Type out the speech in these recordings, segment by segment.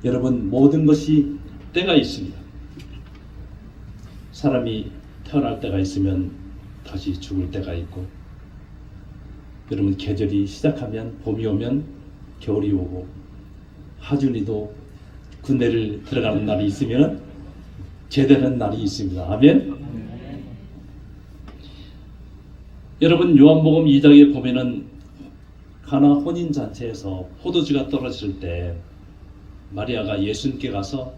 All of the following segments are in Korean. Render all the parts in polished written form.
여러분, 모든 것이 때가 있습니다. 사람이 태어날 때가 있으면 다시 죽을 때가 있고, 여러분, 계절이 시작하면 봄이 오면 겨울이 오고, 하준이도 군대를 들어가는 날이 있으면 제대하는 날이 있습니다. 아멘. 여러분, 요한복음 2장에 보면은 가나 혼인잔치에서 포도주가 떨어질 때 마리아가 예수님께 가서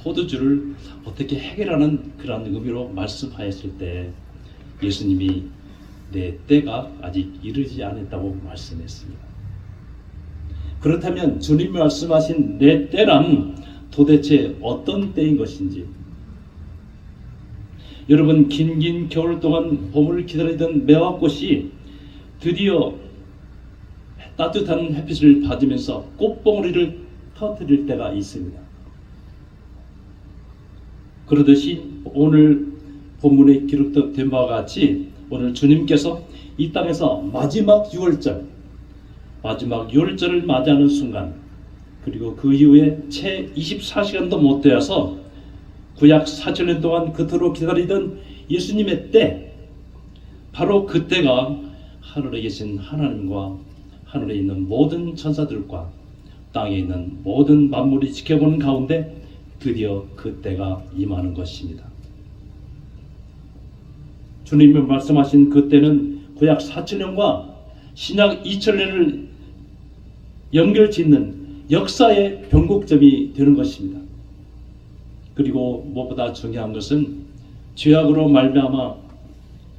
포도주를 어떻게 해결하는 그런 의미로 말씀하였을 때 예수님이 내 때가 아직 이르지 않았다고 말씀했습니다. 그렇다면 주님이 말씀하신 내 때란 도대체 어떤 때인 것인지, 여러분, 긴 겨울 동안 봄을 기다리던 매화꽃이 드디어 따뜻한 햇빛을 받으면서 꽃봉오리를 터뜨릴 때가 있습니다. 그러듯이 오늘 본문에 기록된 바와 같이 오늘 주님께서 이 땅에서 마지막 6월절을 맞이하는 순간, 그리고 그 이후에 채 24시간도 못 되어서 구약 4천년 동안 그토록 기다리던 예수님의 때, 바로 그때가 하늘에 계신 하나님과 하늘에 있는 모든 천사들과 땅에 있는 모든 만물이 지켜보는 가운데 드디어 그때가 임하는 것입니다. 주님이 말씀하신 그때는 구약 4천년과 신약 2000년을 연결짓는 역사의 변곡점이 되는 것입니다. 그리고 무엇보다 중요한 것은 죄악으로 말미암아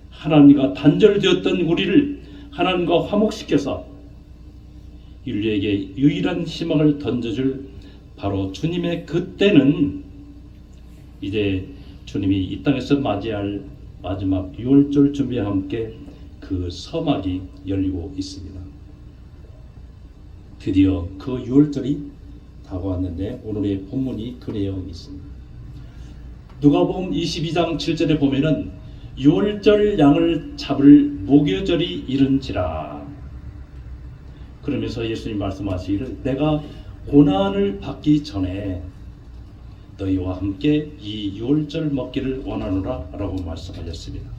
하나님과 단절되었던 우리를 하나님과 화목시켜서 인류에게 유일한 희망을 던져줄 바로 주님의 그때는 이제 주님이 이 땅에서 맞이할 마지막 6월절 준비와 함께 그 서막이 열리고 있습니다. 드디어 그 6월절이 다가왔는데 오늘의 본문이 그 내용이 있습니다. 누가복음 22장 7절에 보면은 6월절 양을 잡을 목요절이 이른지라. 그러면서 예수님 말씀하시기를 내가 고난을 받기 전에 너희와 함께 이 6월절 먹기를 원하노라 라고 말씀하셨습니다.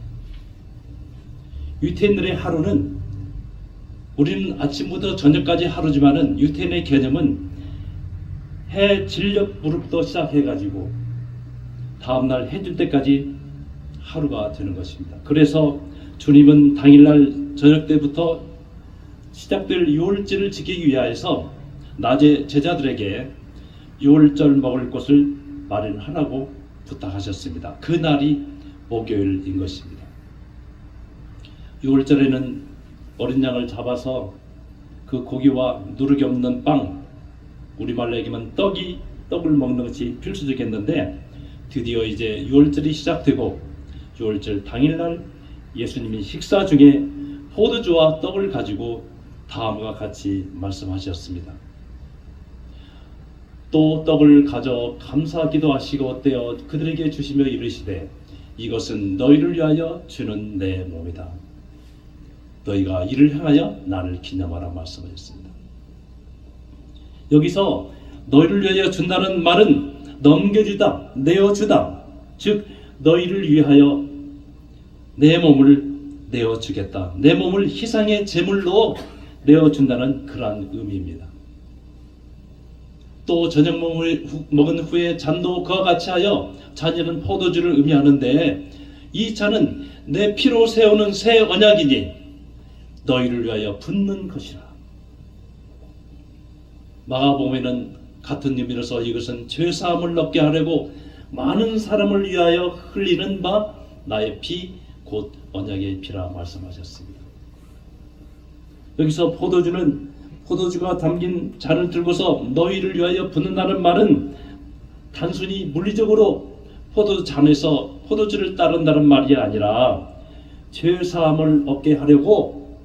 유태인들의 하루는, 우리는 아침부터 저녁까지 하루지만은 유태인의 개념은 해 진력 무렵부터 시작해가지고 다음날 해 질 때까지 하루가 되는 것입니다. 그래서 주님은 당일날 저녁 때부터 시작될 6월절을 지키기 위하여서 낮에 제자들에게 6월절 먹을 곳을 마련하라고 부탁하셨습니다. 그날이 목요일인 것입니다. 6월절에는 어린 양을 잡아서 그 고기와 누룩이 없는 빵, 우리말로 얘기하면 떡을 먹는 것이 필수적이었는데, 드디어 이제 6월절이 시작되고 6월절 당일날 예수님이 식사 중에 포도주와 떡을 가지고 다음과 같이 말씀하셨습니다. 또 떡을 가져 감사 기도하시고 떼어 그들에게 주시며 이르시되 이것은 너희를 위하여 주는 내 몸이다. 너희가 이를 향하여 나를 기념하라 말씀하셨습니다. 여기서 너희를 위하여 준다는 말은 넘겨주다, 내어주다, 즉 너희를 위하여 내 몸을 내어주겠다, 내 몸을 희생의 제물로 내어준다는 그러한 의미입니다. 또 저녁 먹은 후에 잔도 그와 같이 하여 잔에는 포도주를 의미하는데, 이 잔은 내 피로 세우는 새 언약이니 너희를 위하여 붓는 것이라. 마가복음에는 같은 의미로서 이것은 죄사함을 얻게 하려고 많은 사람을 위하여 흘리는 바 나의 피 곧 언약의 피라 말씀하셨습니다. 여기서 포도주가 담긴 잔을 들고서 너희를 위하여 붓는다는 말은 단순히 물리적으로 포도주 잔에서 포도주를 따른다는 말이 아니라 죄사함을 얻게 하려고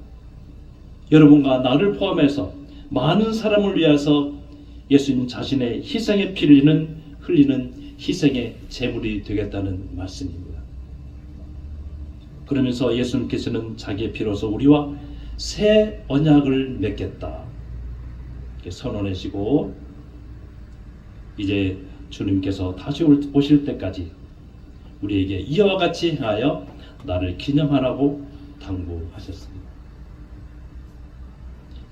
여러분과 나를 포함해서 많은 사람을 위해서 예수님 자신의 희생의 피를 흘리는 희생의 제물이 되겠다는 말씀입니다. 그러면서 예수님께서는 자기의 피로서 우리와 새 언약을 맺겠다 이렇게 선언하시고, 이제 주님께서 다시 오실 때까지 우리에게 이와 같이 행하여 나를 기념하라고 당부하셨습니다.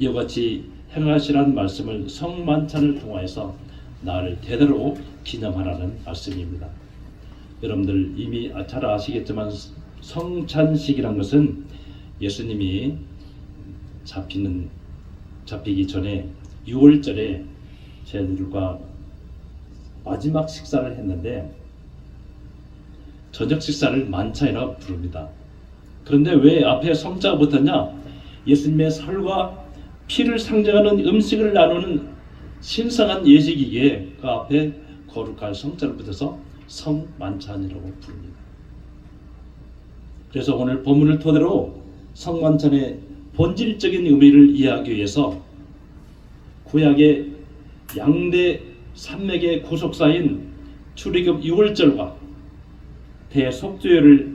이와 같이 행하시라는 말씀을 성만찬을 통하여서 나를 대대로 기념하라는 말씀입니다. 여러분들 이미 잘 아시겠지만 성찬식이란 것은 예수님이 잡히기 전에 6월절에 제자들과 마지막 식사를 했는데 저녁 식사를 만찬이라고 부릅니다. 그런데 왜 앞에 성자가 붙었냐? 예수님의 살과 피를 상징하는 음식을 나누는 신성한 예식이기에 그 앞에 거룩한 성자를 붙여서 성만찬이라고 부릅니다. 그래서 오늘 본문을 토대로 성만찬의 본질적인 의미를 이해하기 위해서 구약의 양대 산맥의 구속사인 출애굽 6월절과 대속죄를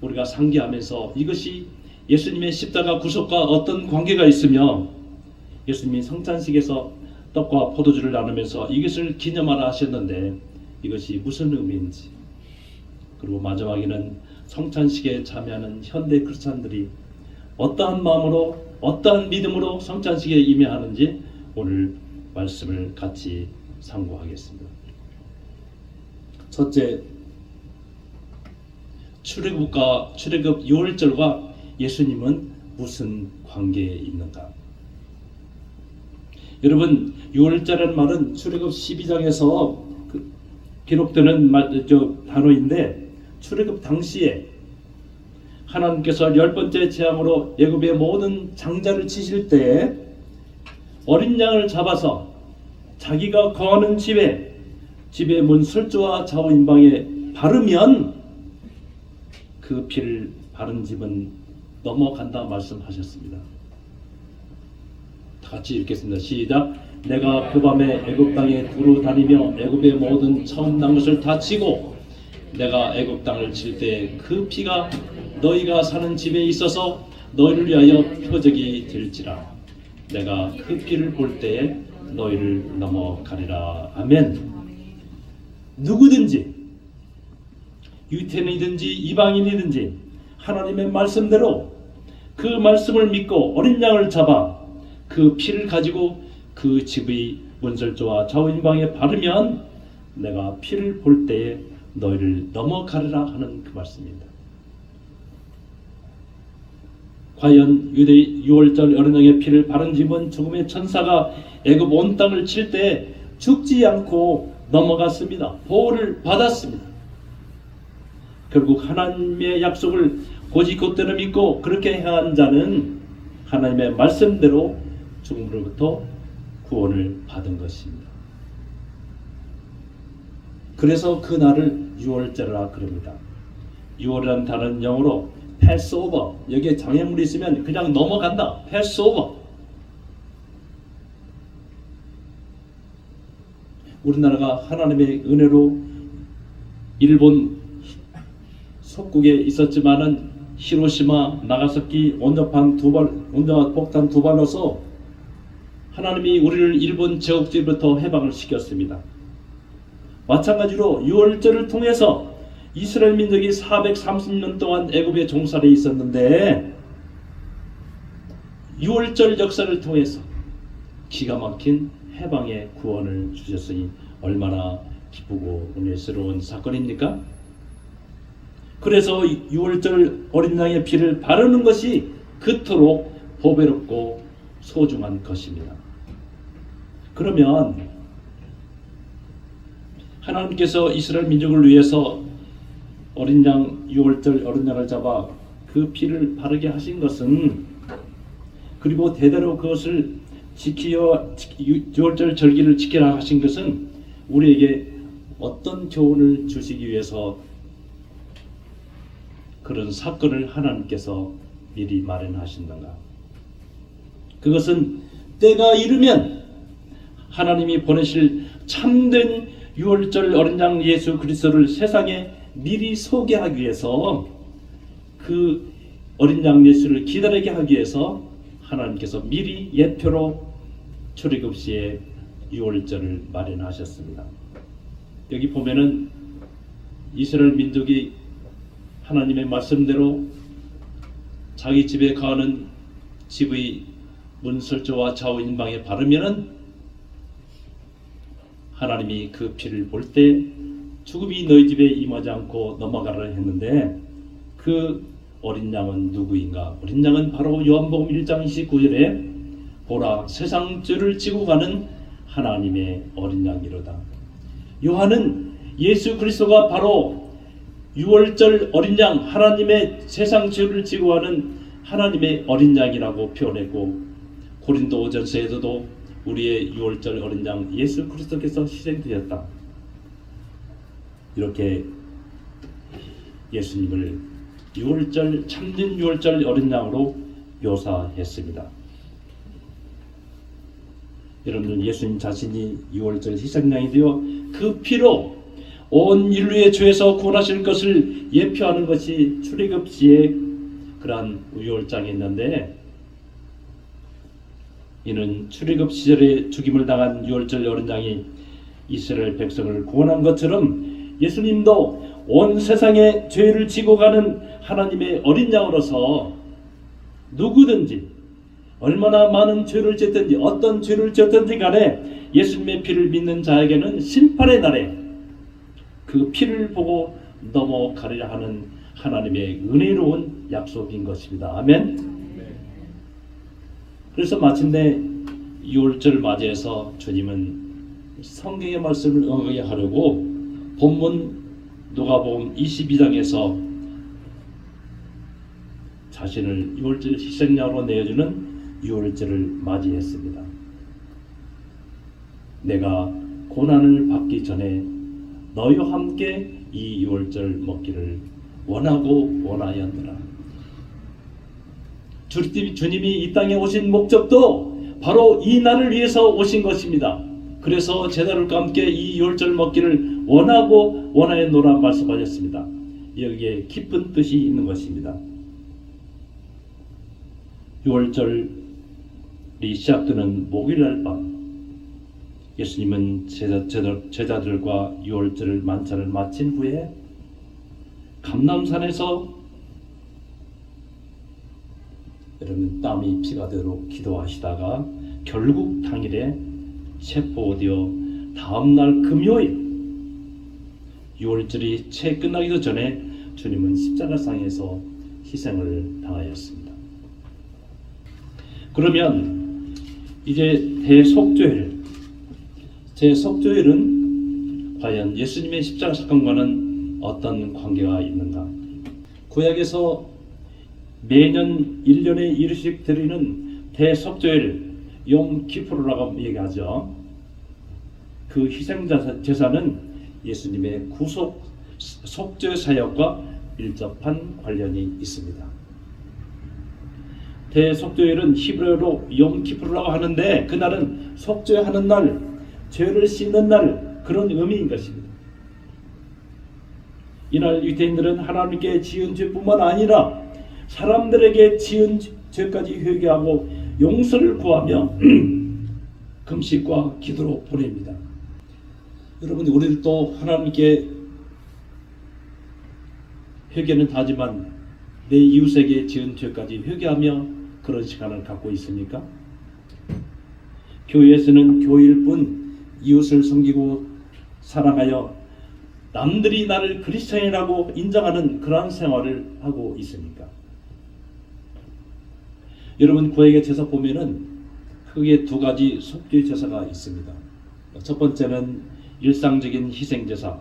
우리가 상기하면서 이것이 예수님의 십자가 구속과 어떤 관계가 있으며 예수님이 성찬식에서 떡과 포도주를 나누면서 이것을 기념하라 하셨는데 이것이 무슨 의미인지, 그리고 마지막에는 성찬식에 참여하는 현대 크리스찬들이 어떠한 마음으로 어떠한 믿음으로 성찬식에 임해하는지 오늘 말씀을 같이 상고하겠습니다. 첫째, 출애굽 6월절과 예수님은 무슨 관계에 있는가? 여러분, 6월절이라는 말은 출애굽 12장에서 기록되는 단어인데 출애굽 당시에 하나님께서 10번째 재앙으로 애굽의 모든 장자를 치실 때에 어린 양을 잡아서 자기가 거하는 집의 문 설주와 좌우 임방에 바르면 그 피를 바른 집은 넘어간다 말씀하셨습니다. 다 같이 읽겠습니다. 시작. 내가 그 밤에 애굽 땅에 두루 다니며 애굽의 모든 처음 난 것을 다 치고 내가 애굽 땅을 칠 때 그 피가 너희가 사는 집에 있어서 너희를 위하여 표적이 될지라. 내가 그 피를 볼 때에 너희를 넘어가리라. 아멘. 누구든지 유태인이든지 이방인이든지 하나님의 말씀대로 그 말씀을 믿고 어린 양을 잡아 그 피를 가지고 그 집의 문설주와 좌우임방에 바르면 내가 피를 볼 때에 너희를 넘어가리라 하는 그 말씀입니다. 과연 유대 6월절 어린 양의 피를 바른 집은 죽음의 천사가 애굽 온 땅을 칠 때 죽지 않고 넘어갔습니다. 보호를 받았습니다. 결국 하나님의 약속을 고지 곧대로 믿고 그렇게 행한 자는 하나님의 말씀대로 죽음으로부터 구원을 받은 것입니다. 그래서 그 날을 6월절이라 그럽니다. 6월이라는 단어는 영어로 패스오버, 여기에 장애물이 있으면 그냥 넘어간다. 패스오버. 우리나라가 하나님의 은혜로 일본 속국에 있었지만은 히로시마, 나가사키 원자폭탄 두 발로서 하나님이 우리를 일본 제국주의부터 해방을 시켰습니다. 마찬가지로 6월절을 통해서 이스라엘 민족이 430년 동안 애굽에 종살이 있었는데 6월절 역사를 통해서 기가 막힌 해방의 구원을 주셨으니 얼마나 기쁘고 은혜스러운 사건입니까? 그래서 6월절 어린 양의 피를 바르는 것이 그토록 보배롭고 소중한 것입니다. 그러면 하나님께서 이스라엘 민족을 위해서 어린 양 6월절 어린 양을 잡아 그 피를 바르게 하신 것은, 그리고 대대로 그것을 6월절 절기를 지키라 하신 것은 우리에게 어떤 교훈을 주시기 위해서 그런 사건을 하나님께서 미리 마련하신단가? 그것은 때가 이르면 하나님이 보내실 참된 6월절 어린 양 예수 그리스도를 세상에 미리 소개하기 위해서, 그 어린 양 예수를 기다리게 하기 위해서 하나님께서 미리 예표로 출애굽 시에 유월절을 마련하셨습니다. 여기 보면은 이스라엘 민족이 하나님의 말씀대로 자기 집에 가는 집의 문설주와 좌우 인방에 바르면은 하나님이 그 피를 볼 때 죽음이 너희 집에 임하지 않고 넘어가라 했는데, 그 어린 양은 누구인가? 어린 양은 바로 요한복음 1장 29절에 보라 세상 죄를 지고 가는 하나님의 어린 양이로다. 요한은 예수 그리스도가 바로 유월절 어린 양, 하나님의 세상 죄를 지고 가는 하나님의 어린 양이라고 표현했고, 고린도전서에서도 우리의 유월절 어린 양 예수 그리스도께서 희생되었다, 이렇게 예수님을 유월절, 참된 유월절 어린 양으로 묘사했습니다. 여러분, 예수님 자신이 유월절 희생양이 되어 그 피로 온 인류의 죄에서 구원하실 것을 예표하는 것이 출애굽 시의 그러한 유월장이 있는데, 이는 출애굽 시절에 죽임을 당한 유월절 어린 양이 이스라엘 백성을 구원한 것처럼 예수님도 온 세상의 죄를 지고 가는 하나님의 어린 양으로서 누구든지 얼마나 많은 죄를 짓든지 어떤 죄를 짓든지 간에 예수님의 피를 믿는 자에게는 심판의 날에 그 피를 보고 넘어가리라 하는 하나님의 은혜로운 약속인 것입니다. 아멘. 그래서 마침내 유월절 맞이해서 주님은 성경의 말씀을 응하게 하려고 본문 누가복음 22장에서 자신을 유월절 희생양으로 내어주는 유월절을 맞이했습니다. 내가 고난을 받기 전에 너희와 함께 이 유월절 먹기를 원하고 원하였느라. 주님이 이 땅에 오신 목적도 바로 이 날을 위해서 오신 것입니다. 그래서 제자들과 함께 이 유월절 먹기를 원하고 원하였노라 말씀하셨습니다. 여기에 깊은 뜻이 있는 것입니다. 유월절이 시작되는 목요일날 밤, 예수님은 제자들과 유월절 만찬을 마친 후에 감람산에서 여러분 땀이 피가 되도록 기도하시다가 결국 당일에 세포되어 다음날 금요일 유월절이 채 끝나기도 전에 주님은 십자가상에서 희생을 당하였습니다. 그러면 이제 대속죄일, 제 속죄일은 과연 예수님의 십자가 사건과는 어떤 관계가 있는가? 구약에서 매년 1년에 1회씩 드리는 대속죄일 욤키푸르라고 얘기하죠. 그 희생제사는 예수님의 구속 속죄 사역과 밀접한 관련이 있습니다. 대속죄일은 히브리어로 욤키푸르라고 하는데, 그날은 속죄하는 날, 죄를 씻는 날, 그런 의미인 것입니다. 이날 유대인들은 하나님께 지은 죄뿐만 아니라 사람들에게 지은 죄까지 회개하고 용서를 구하며 금식과 기도로 보냅니다. 여러분, 우리들도 하나님께 회개는 하지만 내 이웃에게 지은 죄까지 회개하며 그런 시간을 갖고 있습니까? 교회에서는 교회일 뿐 이웃을 섬기고 사랑하여 남들이 나를 그리스도인이라고 인정하는 그러한 생활을 하고 있습니까? 여러분, 구약의 제사 보면은 크게 두 가지 속죄 제사가 있습니다. 첫 번째는 일상적인 희생 제사,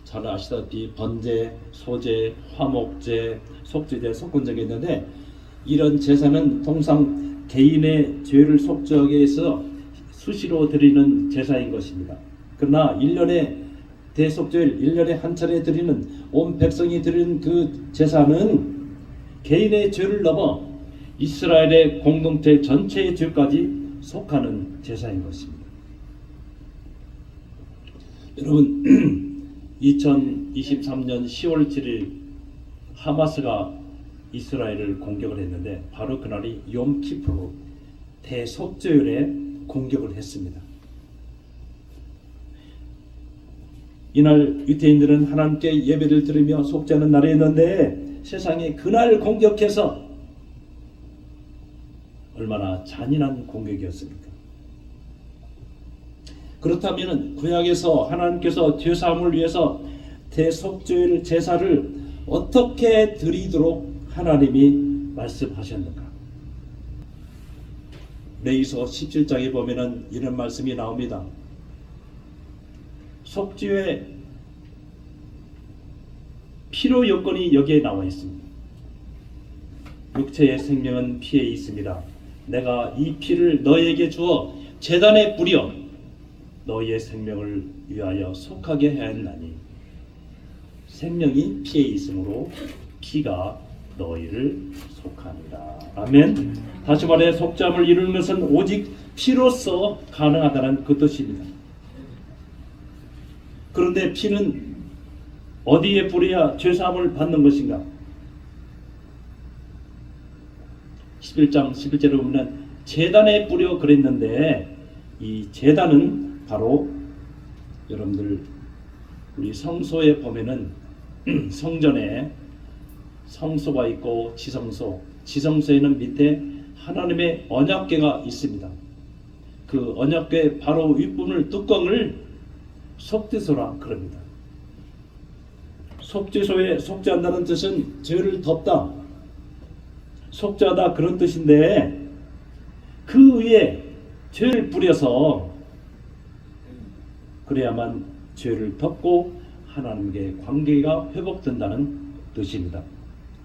잘 아시다시피 번제, 소제, 화목제, 속죄제, 속건제가 있는데, 이런 제사는 통상 개인의 죄를 속죄하기 위해서 수시로 드리는 제사인 것입니다. 그러나 1년에 대속죄일 1년에 한 차례 드리는 온 백성이 드리는 그 제사는 개인의 죄를 넘어 이스라엘의 공동체 전체의 죄까지 속하는 제사인 것입니다. 여러분, 2023년 10월 7일 하마스가 이스라엘을 공격을 했는데, 바로 그날이 욤키푸르 대속죄일에 공격을 했습니다. 이날 유대인들은 하나님께 예배를 드리며 속죄하는 날이었는데 세상에 그날 공격해서 얼마나 잔인한 공격이었습니까? 그렇다면 구약에서 하나님께서 죄사함을 위해서 대속죄 제사를 어떻게 드리도록 하나님이 말씀하셨는가? 레위서 17장에 보면은 이런 말씀이 나옵니다. 속죄의 필요 요건이 여기에 나와 있습니다. 육체의 생명은 피에 있습니다. 내가 이 피를 너에게 주어 제단에 뿌려 너희의 생명을 위하여 속하게 해야 하나니 생명이 피에 있으므로 피가 너희를 속하니라. 아멘. 다시 말해 속죄함을 이루는 것은 오직 피로서 가능하다는 그 뜻입니다. 그런데 피는 어디에 뿌려야 죄사함을 받는 것인가? 11장 11절에 보면 제단에 뿌려 그랬는데 이 제단은 바로 여러분들 우리 성소에 보면은 성전에 성소가 있고 지성소, 지성소에는 밑에 하나님의 언약궤가 있습니다. 그 언약궤 바로 윗부분을 뚜껑을 속죄소라 그럽니다. 속죄소에 속죄한다는 뜻은 죄를 덮다, 속죄하다 그런 뜻인데 그 위에 죄를 뿌려서 그래야만 죄를 덮고 하나님께 관계가 회복된다는 뜻입니다.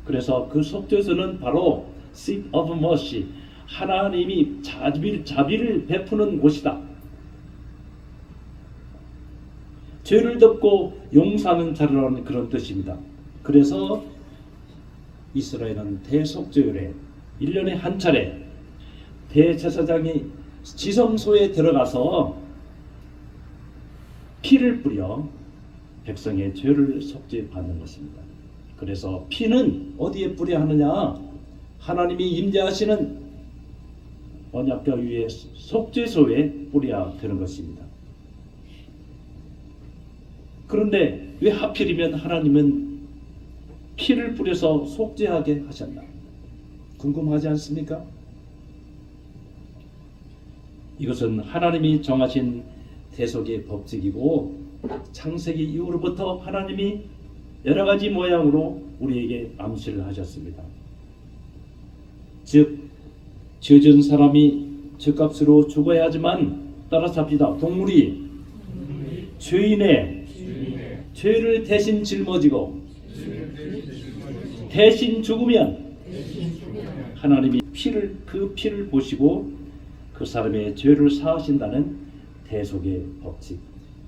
그래서 그 속죄소는 바로 seat of mercy, 하나님이 자비를 베푸는 곳이다. 죄를 덮고 용서하는 자리라는 그런 뜻입니다. 그래서 이스라엘은 대속죄율에 1년에 한 차례 대제사장이 지성소에 들어가서 피를 뿌려 백성의 죄를 속죄받는 것입니다. 그래서 피는 어디에 뿌려야 하느냐? 하나님이 임재하시는 언약궤 위에 속죄소에 뿌려야 되는 것입니다. 그런데 왜 하필이면 하나님은 피를 뿌려서 속죄하게 하셨나? 궁금하지 않습니까? 이것은 하나님이 정하신 대속의 법칙이고 창세기 이후로부터 하나님이 여러 가지 모양으로 우리에게 암시를 하셨습니다. 즉 죄진 사람이 죄값으로 죽어야 하지만 따라서 합시다. 동물이 죄인의 죄를 대신 짊어지고 대신 죽으면 하나님이 그 피를 보시고 그 사람의 죄를 사하신다는 대속의 법칙,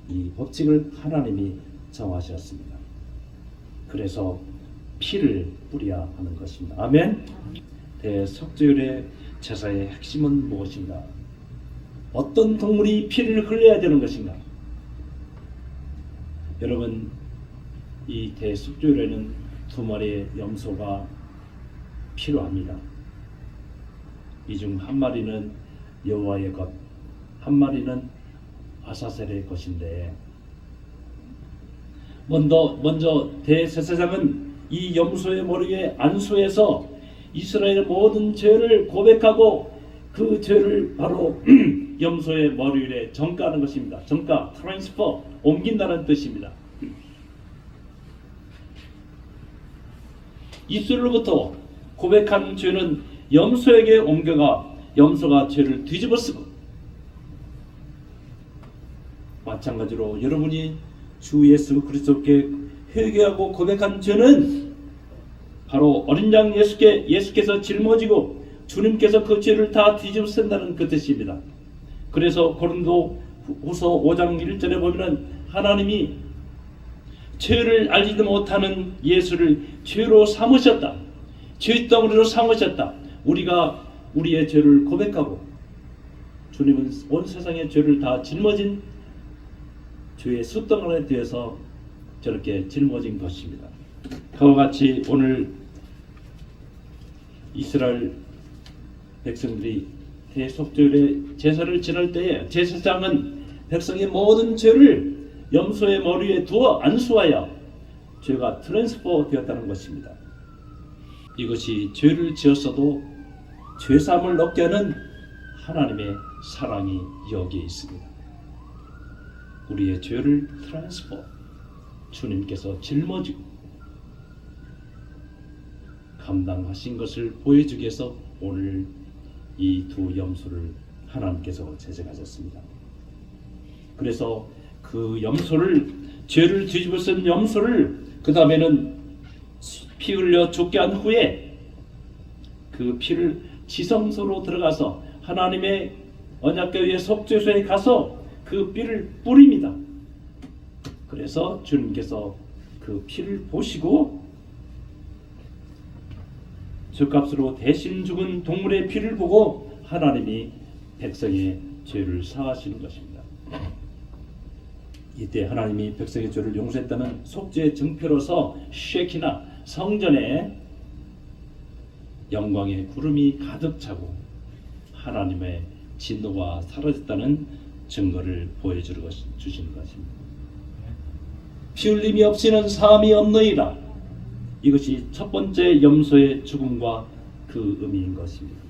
이 법칙을 하나님이 정하셨습니다. 그래서 피를 뿌려야 하는 것입니다. 아멘. 대속죄율의 제사의 핵심은 무엇인가? 어떤 동물이 피를 흘려야 되는 것인가? 여러분, 이 대속죄율에는 두 마리의 염소가 필요합니다. 이 중 한 마리는 여호와의 것, 한 마리는 아사셀의 것인데 먼저 대제사장은 이 염소의 머리에 안수해서 이스라엘의 모든 죄를 고백하고 그 죄를 바로 염소의 머리 위에 전가하는 것입니다. 전가, 트랜스퍼, 옮긴다는 뜻입니다. 입술로부터 고백한 죄는 염소에게 옮겨가 염소가 죄를 뒤집어쓰고, 마찬가지로 여러분이 주 예수 그리스도께 회개하고 고백한 죄는 바로 어린 양 예수께서 짊어지고 주님께서 그 죄를 다 뒤집어쓴다는 그 뜻입니다. 그래서 고린도 후서 5장 1절에 보면 하나님이 죄를 알지도 못하는 예수를 죄로 삼으셨다. 죄덩어리로 삼으셨다. 우리가 우리의 죄를 고백하고 주님은 온 세상의 죄를 다 짊어진 죄의 숫덩어리에 대해서 저렇게 짊어진 것입니다. 그와 같이 오늘 이스라엘 백성들이 대속죄의 제사를 지낼 때에 제사장은 백성의 모든 죄를 염소의 머리에 두어 안수하여 죄가 트랜스퍼 되었다는 것입니다. 이것이 죄를 지었어도 죄사함을 얻게 하는 하나님의 사랑이 여기에 있습니다. 우리의 죄를 트랜스퍼, 주님께서 짊어지고 감당하신 것을 보여주기 위해서 오늘 이 두 염소를 하나님께서 제작하셨습니다. 그래서 그 염소를, 죄를 뒤집어 쓴 염소를 그 다음에는 피 흘려 죽게 한 후에 그 피를 지성소로 들어가서 하나님의 언약궤의 속죄소에 가서 그 피를 뿌립니다. 그래서 주님께서 그 피를 보시고 죗값으로 대신 죽은 동물의 피를 보고 하나님이 백성의 죄를 사하시는 것입니다. 이때 하나님이 백성의 죄를 용서했다는 속죄의 증표로서 쉐키나 성전에 영광의 구름이 가득 차고 하나님의 진노가 사라졌다는 증거를 보여주시는 것입니다. 피 흘림이 없이는 사함이 없느니라. 이것이 첫 번째 염소의 죽음과 그 의미인 것입니다.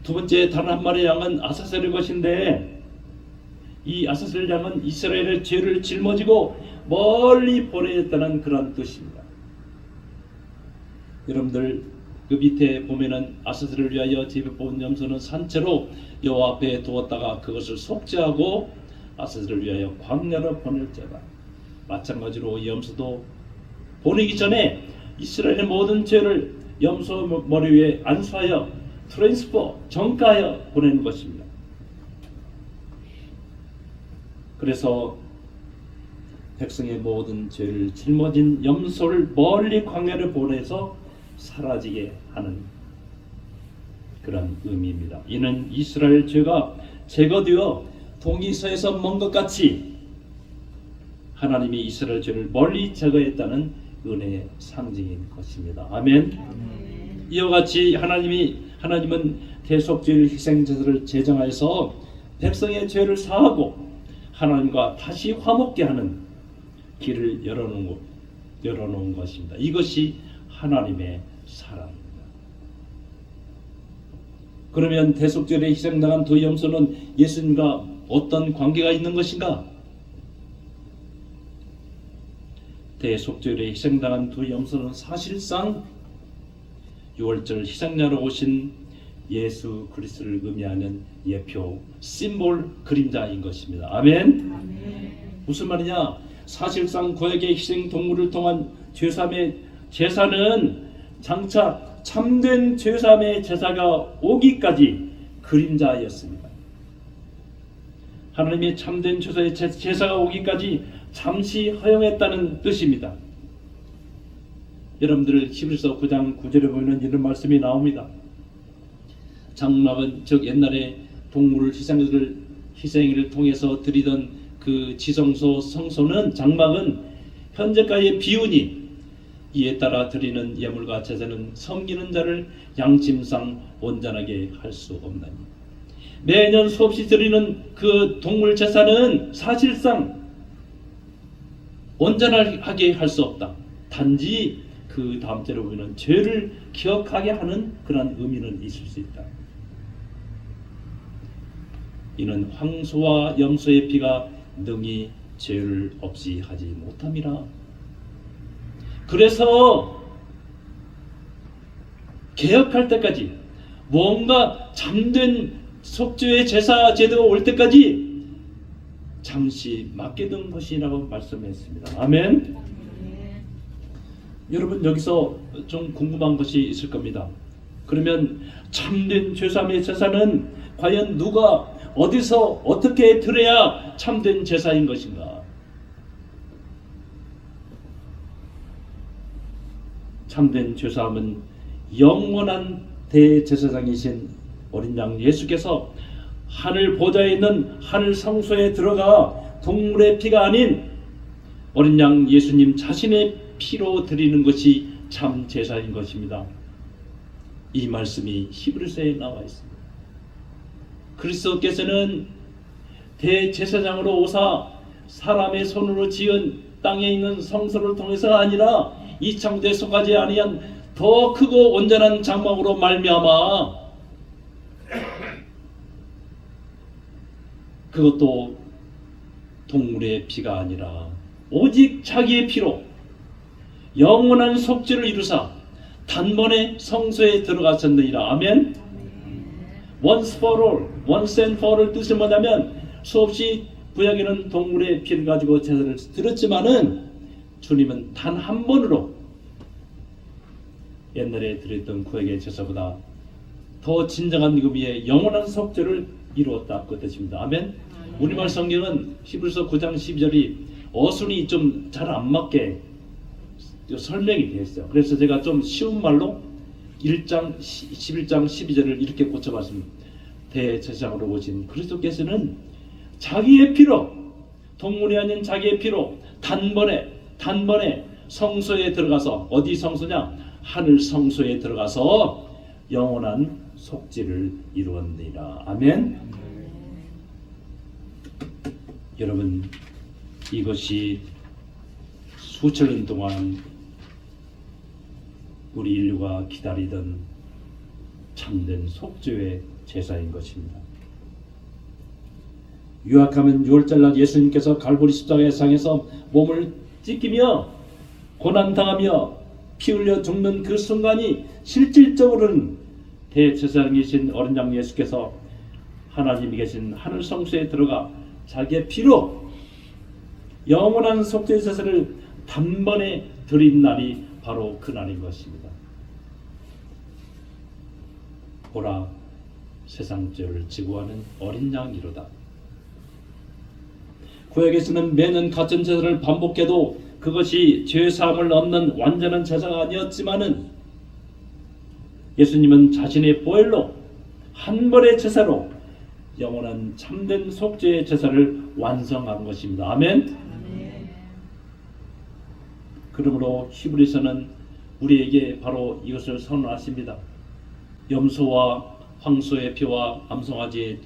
두 번째 다른 한 마리의 양은 아사셀의 것인데, 이 아사셀 양은 이스라엘의 죄를 짊어지고 멀리 보내었다는 그런 뜻입니다. 여러분들 그 밑에 보면은 아사셀을 위하여 제비 뽑은 염소는 산채로 여호와 앞에 두었다가 그것을 속죄하고 아사셀을 위하여 광야로 보낼지어다. 마찬가지로 이 염소도 보내기 전에 이스라엘의 모든 죄를 염소 머리 위에 안수하여 트랜스퍼, 전가하여 보내는 것입니다. 그래서 백성의 모든 죄를 짊어진 염소를 멀리 광야를 보내서 사라지게 하는 그런 의미입니다. 이는 이스라엘 죄가 제거되어 동이서에서 먼 것 같이 하나님이 이스라엘 죄를 멀리 제거했다는 은혜의 상징인 것입니다. 아멘. 이와 같이 하나님은 대속죄를 희생제사를 제정하여서 백성의 죄를 사하고 하나님과 다시 화목게 하는 길을 열어놓은 것입니다. 이것이 하나님의 사랑입니다. 그러면 대속죄에 희생당한 두 염소는 예수님과 어떤 관계가 있는 것인가? 대속죄에 희생당한 두 염소는 사실상 유월절 희생자로 오신 예수 그리스도를 의미하는 예표, 심볼, 그림자인 것입니다. 아멘. 무슨 말이냐? 사실상 구약의 희생 동물을 통한 죄사함의 제사는 장차 참된 죄사함의 제사가 오기까지 그림자였습니다. 하나님의 참된 죄사의 제사가 오기까지 잠시 허용했다는 뜻입니다. 여러분들 히브리서 9장 9절에 보면 이런 말씀이 나옵니다. 장막은 즉 옛날에 동물 희생을 통해서 드리던 그 지성소 성소는 장막은 현재까지의 비운이 이에 따라 드리는 예물과 제사는 섬기는 자를 양심상 온전하게 할 수 없나니 매년 수없이 드리는 그 동물 제사는 사실상 온전하게 할 수 없다. 단지 그 다음 절에 보면 죄를 기억하게 하는 그런 의미는 있을 수 있다. 이는 황소와 염소의 피가 능히 죄를 없이 하지 못함이라. 그래서 개혁할 때까지 뭔가 참된 속죄의 제사 제도가 올 때까지 잠시 맡겨둔 것이라고 말씀했습니다. 아멘. 여러분 여기서 좀 궁금한 것이 있을 겁니다. 그러면 참된 죄사함의 제사는 과연 누가 어디서 어떻게 드려야 참된 제사인 것인가? 참된 죄사함은 영원한 대제사장이신 어린 양 예수께서 하늘 보좌에 있는 하늘 성소에 들어가 동물의 피가 아닌 어린 양 예수님 자신의 피로 드리는 것이 참 제사인 것입니다. 이 말씀이 히브리서에 나와 있습니다. 그리스도께서는 대제사장으로 오사 사람의 손으로 지은 땅에 있는 성소를 통해서가 아니라 이 창조에 속하지 아니한 더 크고 온전한 장막으로 말미암아 그것도 동물의 피가 아니라 오직 자기의 피로 영원한 속죄를 이루사 단번에 성소에 들어가셨느니라. 아멘. Once for all, once and for all 뜻이 뭐냐면 수없이 구약에는 동물의 피를 가지고 제사를 드렸지만은 주님은 단 한 번으로 옛날에 드렸던 구약의 제사보다 더 진정한 의미의 영원한 속죄를 이루었다 그 뜻입니다. 아멘. 우리말 성경은 히브리서 9장 12절이 어순이 좀 잘 안 맞게 설명이 되어 있어요. 그래서 제가 좀 쉬운 말로 1장 11장 12절을 이렇게 고쳐봤습니다. 대제사장으로 오신 그리스도께서는 자기의 피로, 동물이 아닌 자기의 피로 단번에 성소에 들어가서, 어디 성소냐? 하늘 성소에 들어가서 영원한 속죄를 이루었느니라. 아멘. 여러분, 이것이 수천 년 동안 우리 인류가 기다리던 참된 속죄의 제사인 것입니다. 유학하면 6월절날 예수님께서 갈보리 십자가의 상에서 몸을 찢기며 고난당하며 피 흘려 죽는 그 순간이 실질적으로는 대제사장이신 어린 양 예수께서 하나님이 계신 하늘 성소에 들어가 자기의 피로 영원한 속죄 제사를 단번에 드린 날이 바로 그 날인 것입니다. 보라, 세상 죄를 지고 하는 어린 양이로다. 구약에서는 매년 같은 제사를 반복해도 그것이 죄 사함을 얻는 완전한 제사가 아니었지만은 예수님은 자신의 보혈로 한 번의 제사로 영원한 참된 속죄의 제사를 완성한 것입니다. 아멘. 그러므로 히브리서는 우리에게 바로 이것을 선언하십니다. 염소와 황소의 피와 암송아지의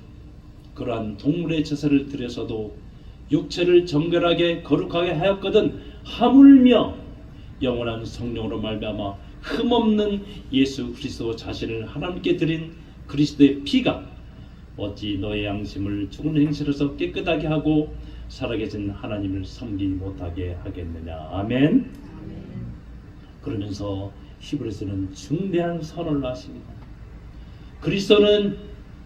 그러한 동물의 제사를 드려서도 육체를 정결하게 거룩하게 하였거든 하물며 영원한 성령으로 말미암아 흠없는 예수 그리스도 자신을 하나님께 드린 그리스도의 피가 어찌 너의 양심을 죽은 행실에서 깨끗하게 하고 살아계신 하나님을 섬기지 못하게 하겠느냐. 아멘. 그러면서 히브리서는 중대한 선언을 하십니다. 그리스도는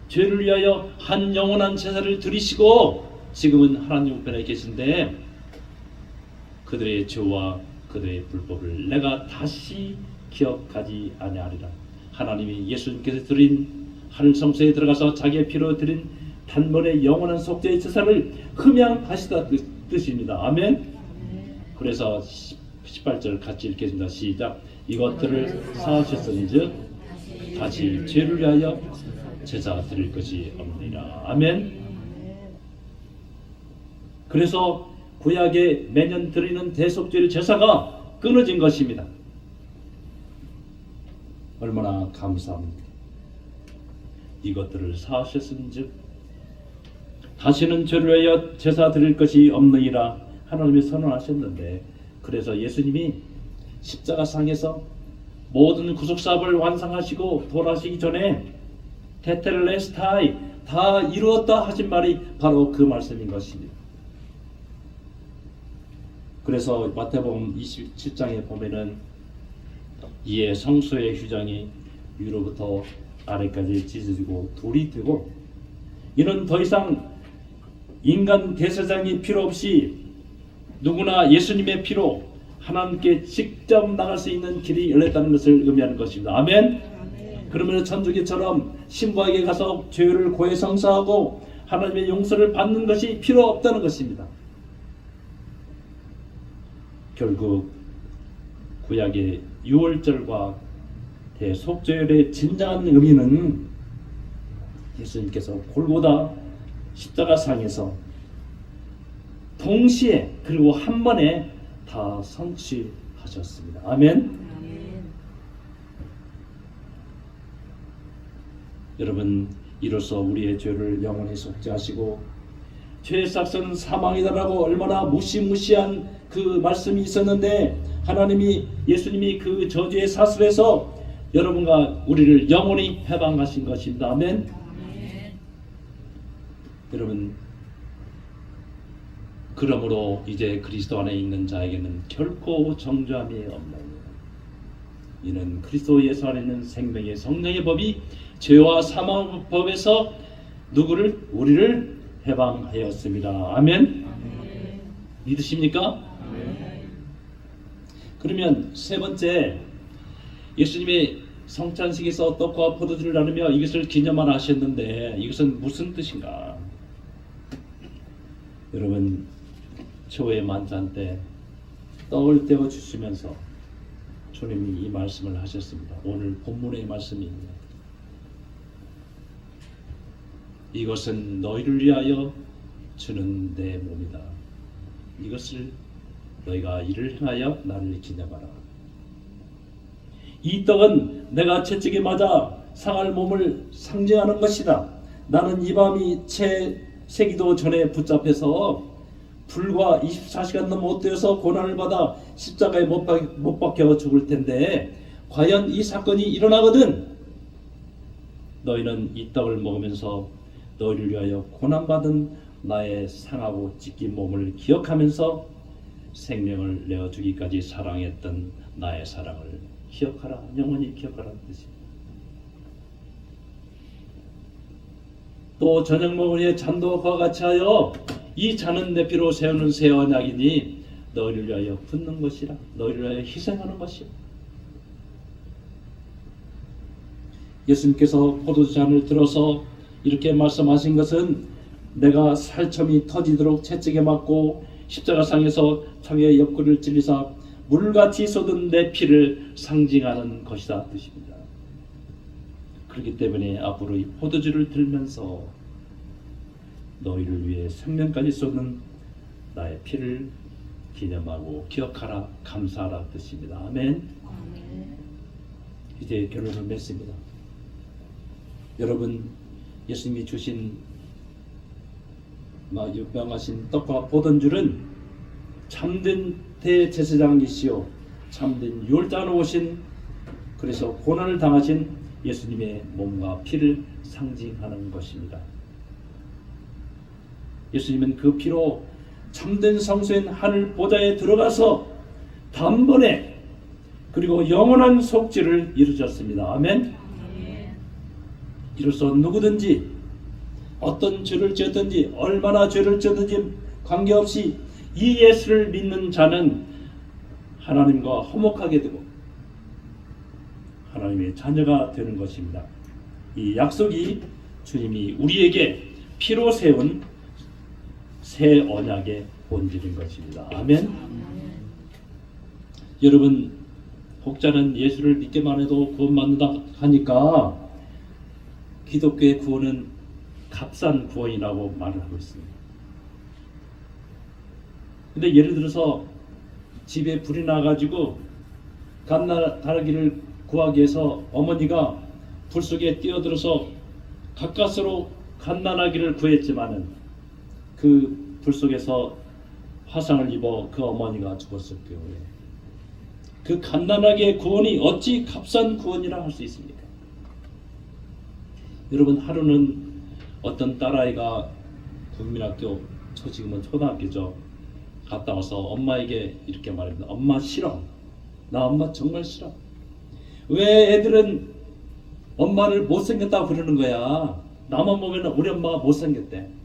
죄를 위하여 한 영원한 제사를 드리시고 지금은 하나님 우편에 계신데 그들의 죄와 그들의 불법을 내가 다시 기억하지 아니하리라. 하나님이 예수님께서 드린 하늘 성소에 들어가서 자기의 피로 드린 단번에 영원한 속죄의 제사를 흠양하시다 뜻입니다. 아멘. 그래서 18절 같이 읽겠습니다. 시작. 이것들을 사하셨은즉 다시 죄를 위하여 제사 드릴 것이 없느니라. 아멘. 그래서 구약에 매년 드리는 대속죄의 제사가 끊어진 것입니다. 얼마나 감사합니다. 이것들을 사하셨은즉 다시는 죄를 위하여 제사 드릴 것이 없느니라 하나님이 선언하셨는데, 그래서 예수님이 십자가상에서 모든 구속사업을 완성하시고 돌아가시기 전에 테텔레스타이 다 이루었다 하신 말이 바로 그 말씀인 것입니다. 그래서 마태복음 27장에 보면은 이에 성소의 휴장이 위로부터 아래까지 찢어지고 돌이 되고 이는 더 이상 인간 대제사장이 필요 없이 누구나 예수님의 피로 하나님께 직접 나갈 수 있는 길이 열렸다는 것을 의미하는 것입니다. 아멘. 그러면 천주교처럼 신부에게 가서 죄를 고해 성사하고 하나님의 용서를 받는 것이 필요 없다는 것입니다. 결국 구약의 유월절과 대속죄의 진정한 의미는 예수님께서 골고다 십자가상에서 동시에 그리고 한 번에 다 성취하셨습니다. 아멘. 여러분, 이로써 우리의 죄를 영원히 속죄하시고 죄의 삭은 사망이다라고 얼마나 무시무시한 그 말씀이 있었는데 하나님이 예수님이 그 저주의 사슬에서 여러분과 우리를 영원히 해방하신 것입니다. 아멘. 여러분, 그러므로 이제 그리스도 안에 있는 자에게는 결코 정죄함이 없나니 이는 그리스도 예수 안에 있는 생명의 성령의 법이 죄와 사망의 법에서 우리를 해방하였습니다. 아멘. 믿으십니까? 그러면 세 번째, 예수님이 성찬식에서 떡과 포도주를 나누며 이것을 기념하라 하셨는데 이것은 무슨 뜻인가? 여러분, 초회 만찬 때 떡을 떼어 주시면서 주님이 이 말씀을 하셨습니다. 오늘 본문의 말씀입니다. 이것은 너희를 위하여 주는 내 몸이다. 이것을 너희가 이를 행하여 나를 기념하라. 이 떡은 내가 채찍에 맞아 상할 몸을 상징하는 것이다. 나는 이 밤이 채 새기도 전에 붙잡혀서 불과 24시간도 못 되어서 고난을 받아 십자가에 못 박혀 죽을 텐데 과연 이 사건이 일어나거든 너희는 이 떡을 먹으면서 너희를 위하여 고난받은 나의 상하고 찢긴 몸을 기억하면서 생명을 내어주기까지 사랑했던 나의 사랑을 기억하라. 영원히 기억하라는 뜻입니다. 또 저녁 먹으니 잔도 그와 같이 하여 이 잔은 내 피로 세우는 새 언약이니 너희를 위하여 붓는 것이라. 너희를 위하여 희생하는 것이라. 예수님께서 포도주잔을 들어서 이렇게 말씀하신 것은 내가 살점이 터지도록 채찍에 맞고 십자가상에서 창의 옆구리를 찔리사 물같이 쏟은 내 피를 상징하는 것이다 뜻입니다. 그렇기 때문에 앞으로 이 포도주를 들면서 너희를 위해 생명까지 쏟는 나의 피를 기념하고 기억하라, 감사하라 뜻입니다. 아멘. 이제 결론을 맺습니다. 여러분, 예수님이 주신 유명하신 떡과 포도주는 참된 대제사장이시오 참된 유월자로 오신 그래서 고난을 당하신 예수님의 몸과 피를 상징하는 것입니다. 예수님은 그 피로 참된 성소인 하늘 보좌에 들어가서 단번에 그리고 영원한 속죄를 이루셨습니다. 아멘. 이로써 누구든지 어떤 죄를 지었든지 얼마나 죄를 지었든지 관계없이 이 예수를 믿는 자는 하나님과 화목하게 되고 하나님의 자녀가 되는 것입니다. 이 약속이 주님이 우리에게 피로 세운 새 언약의 본질인 것입니다. 아멘. 여러분, 혹자는 예수를 믿기만 해도 구원받는다 하니까 기독교의 구원은 값싼 구원이라고 말을 하고 있습니다. 근데 예를 들어서 집에 불이 나가지고 갓나라기를 구하기 위해서 어머니가 불 속에 뛰어들어서 가까스로 갓나라기를 구했지만은 그 불 속에서 화상을 입어 그 어머니가 죽었을 경우에 그 갓나라기의 구원이 어찌 값싼 구원이라 할 수 있습니까? 여러분, 하루는 어떤 딸아이가 국민학교, 지금은 초등학교죠. 갔다 와서 엄마에게 이렇게 말합니다. 엄마 싫어. 나 엄마 정말 싫어. 왜 애들은 엄마를 못생겼다고 그러는 거야? 나만 보면 우리 엄마가 못생겼대.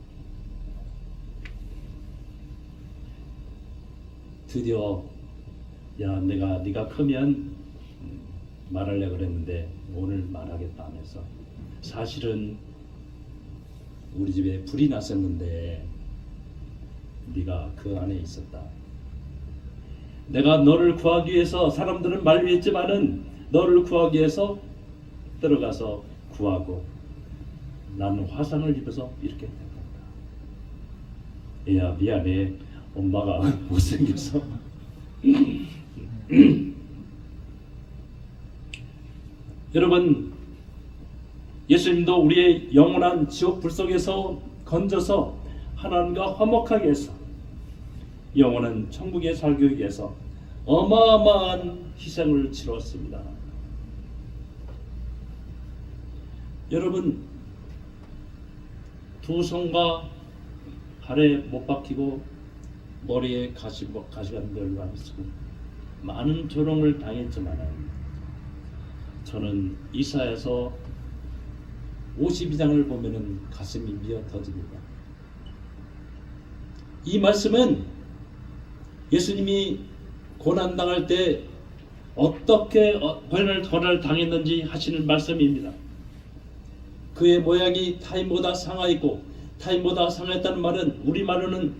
드디어 야, 네가 크면 말하려고 그랬는데 오늘 말하겠다 하면서 사실은 우리 집에 불이 났었는데 네가 그 안에 있었다. 내가 너를 구하기 위해서 사람들은 만류했지만은 너를 구하기 위해서 들어가서 구하고 나는 화상을 입어서 이렇게 된 거다. 야, 미안해. 엄마가 못생겨서. 여러분, 예수님도 우리의 영원한 지옥 불 속에서 건져서 하나님과 화목하게 해서 영혼은 천국에 살기 위해서 어마어마한 희생을 치렀습니다. 여러분, 두 손과 발에 못 박히고 머리에 가시가 멸망 있고 많은 조롱을 당했지만 저는 이사야서 52장을 보면은 가슴이 미어 터집니다. 이 말씀은 예수님이 고난당할 때 어떻게 고난을 당했는지 하시는 말씀입니다. 그의 모양이 타인보다 상하였고, 타인보다 상하였다는 말은 우리말로는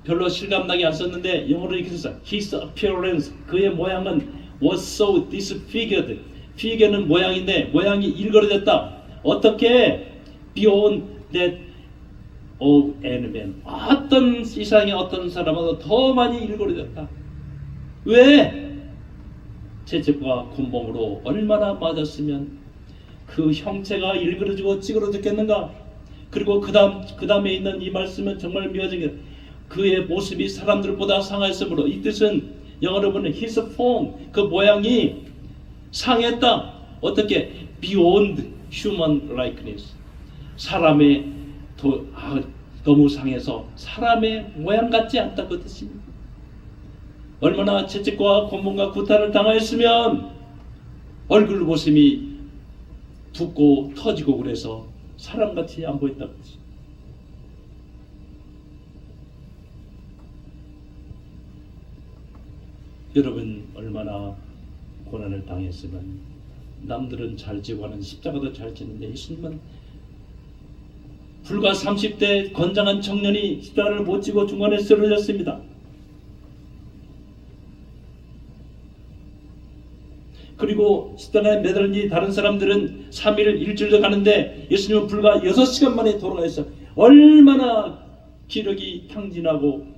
별로 실감나게 안 썼는데 영어로 이렇게 썼어요. His appearance, 그의 모양은 was so disfigured. figure는 모양인데 모양이 일그러졌다. 어떻게? beyond that of any man. 어떤 세상의 어떤 사람보다 더 많이 일그러졌다. 왜? 채찍과 곤봉으로 얼마나 맞았으면 그 형체가 일그러지고 찌그러졌겠는가? 그리고 그 다음에 있는 이 말씀은 정말 묘하게 그의 모습이 사람들보다 상하였으므로, 이 뜻은 영어로 보면 his form, 그 모양이 상했다. 어떻게? beyond human likeness. 사람의 너무 상해서 사람의 모양 같지 않다 그 뜻입니다. 얼마나 채찍과 곤봉과 구타를 당하였으면 얼굴 모습이 붓고 터지고 그래서 사람같이 안 보였다 그 뜻입니다. 여러분, 얼마나 고난을 당했으면 남들은 잘 지고 하는 십자가도 잘 지는데 예수님은 불과 30대 건장한 청년이 십자가를 못 지고 중간에 쓰러졌습니다. 그리고 십자가에 매달린 다른 사람들은 3일 일주일도 가는데 예수님은 불과 6시간 만에 돌아가셨어요. 얼마나 기력이 탕진하고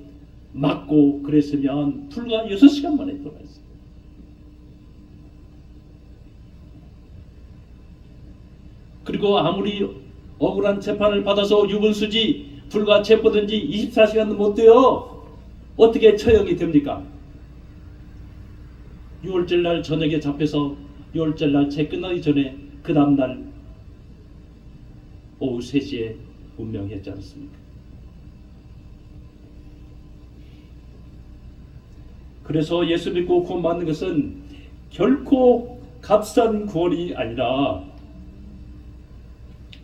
맞고 그랬으면 불과 6시간 만에 돌아갔어요. 그리고 아무리 억울한 재판을 받아서 유분수지 불과 체포된 지 24시간도 못 돼요. 어떻게 처형이 됩니까? 6월절 날 저녁에 잡혀서 6월절 날 제 끝나기 전에 그 다음날 오후 3시에 운명했지 않습니까? 그래서 예수 믿고 구원받는 것은 결코 값싼 구원이 아니라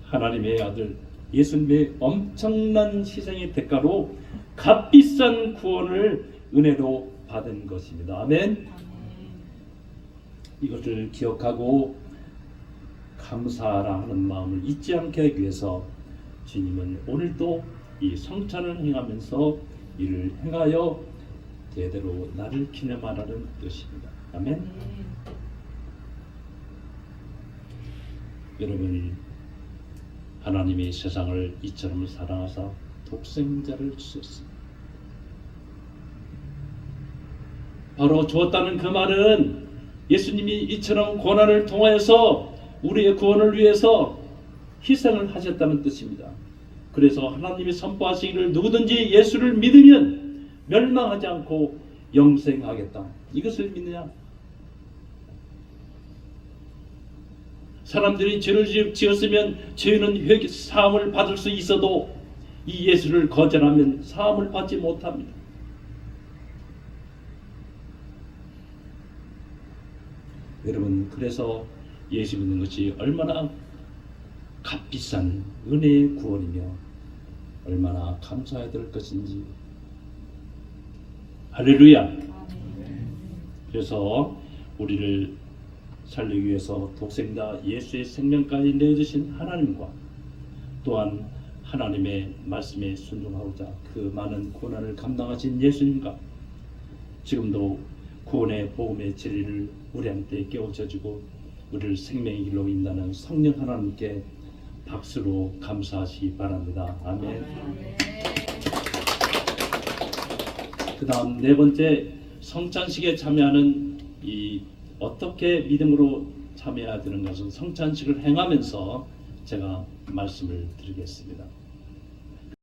하나님의 아들 예수님의 엄청난 희생의 대가로 값비싼 구원을 은혜로 받은 것입니다. 아멘. 이것을 기억하고 감사하라 하는 마음을 잊지 않게 하기 위해서 주님은 오늘도 이 성찬을 행하면서 이를 행하여 대대로 나를 기념하라는 뜻입니다. 아멘. 여러분, 하나님이 세상을 이처럼 사랑하사 독생자를 주셨습니다. 바로 주었다는 그 말은 예수님이 이처럼 고난을 통하여서 우리의 구원을 위해서 희생을 하셨다는 뜻입니다. 그래서 하나님이 선포하시기를 누구든지 예수를 믿으면 멸망하지 않고 영생하겠다. 이것을 믿느냐? 사람들이 죄를 지었으면 죄는 회개 사함을 받을 수 있어도 이 예수를 거절하면 사함을 받지 못합니다. 여러분, 그래서 예수 믿는 것이 얼마나 값비싼 은혜의 구원이며 얼마나 감사해야 될 것인지. 할렐루야. 그래서 우리를 살리기 위해서 독생자 예수의 생명까지 내어주신 하나님과 또한 하나님의 말씀에 순종하고자 그 많은 고난을 감당하신 예수님과 지금도 구원의 복음의 진리를 우리한테 깨우쳐주고 우리를 생명의 길로 인도하는 성령 하나님께 박수로 감사하시기 바랍니다. 아멘. 그 다음 네 번째, 성찬식에 참여하는 이 어떻게 믿음으로 참여해야 되는 것은 성찬식을 행하면서 제가 말씀을 드리겠습니다.